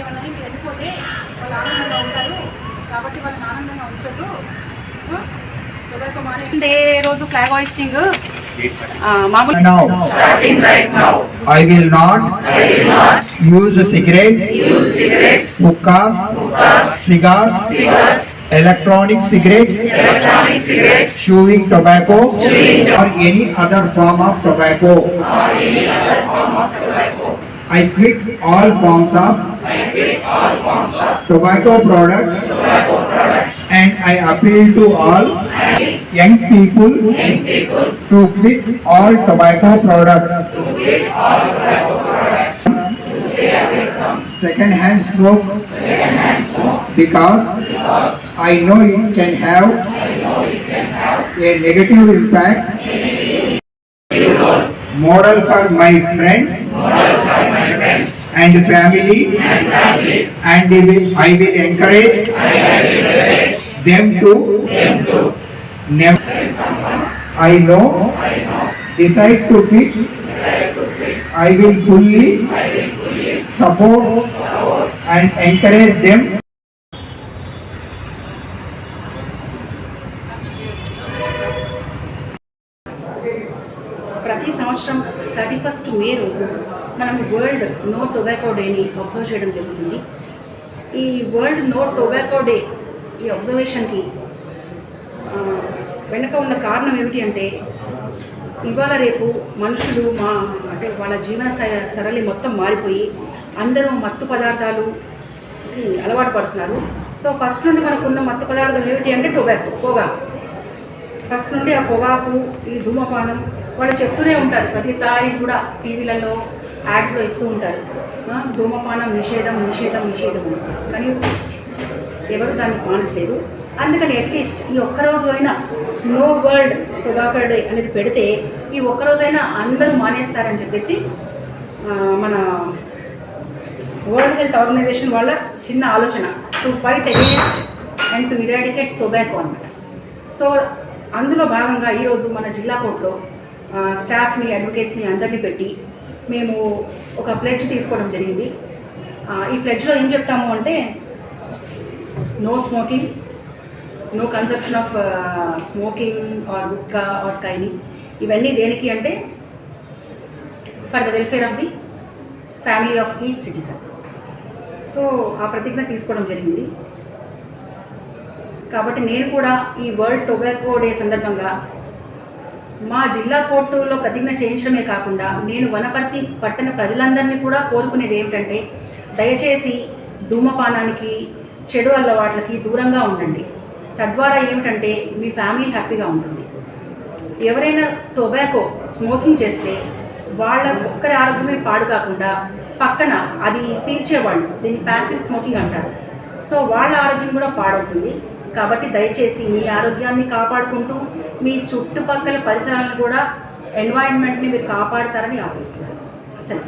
ఏమన్నా మీరు వెళ్ళిపోతే వాళ్ళు ఆనందంగా ఉంటారు, కాబట్టి వాళ్ళని ఆనందంగా ఉంచొద్దు. రోజు flag hoisting I will not use cigarettes, hookahs, cigars, electronic cigarettes, chewing tobacco, or any other form of tobacco. I quit all forms of tobacco products, and I appeal to all young people to quit all tobacco products. Second-hand smoke, because I know it can have a negative impact. Model for my friends and family, and I will encourage them to never, I know, decide to quit. I will fully support and encourage them. ప్రతి సంవత్సరం 31st మే రోజు మనం world no tobacco డేని observe చేయడం జరుగుతుంది. ఈ world no tobacco day ఈ అబ్జర్వేషన్కి వెనుక ఉన్న కారణం ఏమిటి అంటే, ఇవాళ రేపు మనుషులు అంటే వాళ్ళ జీవన సరళి మొత్తం మారిపోయి అందరూ మత్తు పదార్థాలుకి అలవాటు పడుతున్నారు. సో ఫస్ట్ నుండి మనకున్న మత్తు పదార్థం ఏమిటి అంటే టొబాకో, పొగాకు. ఫస్ట్ నుండి ఆ పొగాకు, ఈ ధూమపానం వాళ్ళు చెప్తూనే ఉంటారు, ప్రతిసారి కూడా టీవీలలో యాడ్స్లో ఇస్తూ ఉంటారు, ధూమపానం నిషేధం నిషేధం నిషేధం. కానీ ఎవరు దాన్ని మానట్లేదు. అందుకని అట్లీస్ట్ ఈ ఒక్కరోజు అయినా నో వరల్డ్ టొబాకో డే అనేది పెడితే ఈ ఒక్కరోజైనా అందరూ మానేస్తారని చెప్పేసి మన వరల్డ్ హెల్త్ ఆర్గనైజేషన్ వాళ్ళ చిన్న ఆలోచన, to fight against and to eradicate tobacco అన్నమాట. సో అందులో భాగంగా ఈరోజు మన జిల్లా కోర్టులో స్టాఫ్ని, అడ్వకేట్స్ని అందరినీ పెట్టి మేము ఒక ప్లెడ్జ్ తీసుకోవడం జరిగింది. ఈ ప్లెడ్జ్లో ఏం చెప్తాము అంటే, no smoking, no consumption of smoking or hookah or కైనింగ్. ఇవన్నీ దేనికి అంటే for the welfare of the family of each citizen. So ఆ ప్రతిజ్ఞ తీసుకోవడం జరిగింది. కాబట్టి నేను కూడా ఈ వరల్డ్ టొబాకో డే సందర్భంగా మా జిల్లా కోర్టులో ప్రతిజ్ఞ చేయించడమే కాకుండా నేను వనపర్తి పట్టణ ప్రజలందరినీ కూడా కోరుకునేది ఏమిటంటే, దయచేసి ధూమపానానికి, చెడు అలవాట్లకి దూరంగా ఉండండి. తద్వారా ఏమిటంటే మీ ఫ్యామిలీ హ్యాపీగా ఉంటుంది. ఎవరైనా టొబాకో స్మోకింగ్ చేస్తే వాళ్ళ ఒక్కరి ఆరోగ్యమే పాడు కాకుండా పక్కన అది పీల్చేవాళ్ళు, దీన్ని ప్యాసివ్ స్మోకింగ్ అంటారు. సో వాళ్ళ ఆరోగ్యం కూడా పాడవుతుంది. కాబట్టి దయచేసి మీ ఆరోగ్యాన్ని కాపాడుకుంటూ మీ చుట్టుపక్కల పరిసరాలను కూడా, ఎన్వైరన్మెంట్ని మీరు కాపాడుతారని ఆశిస్తున్నాను. అసలు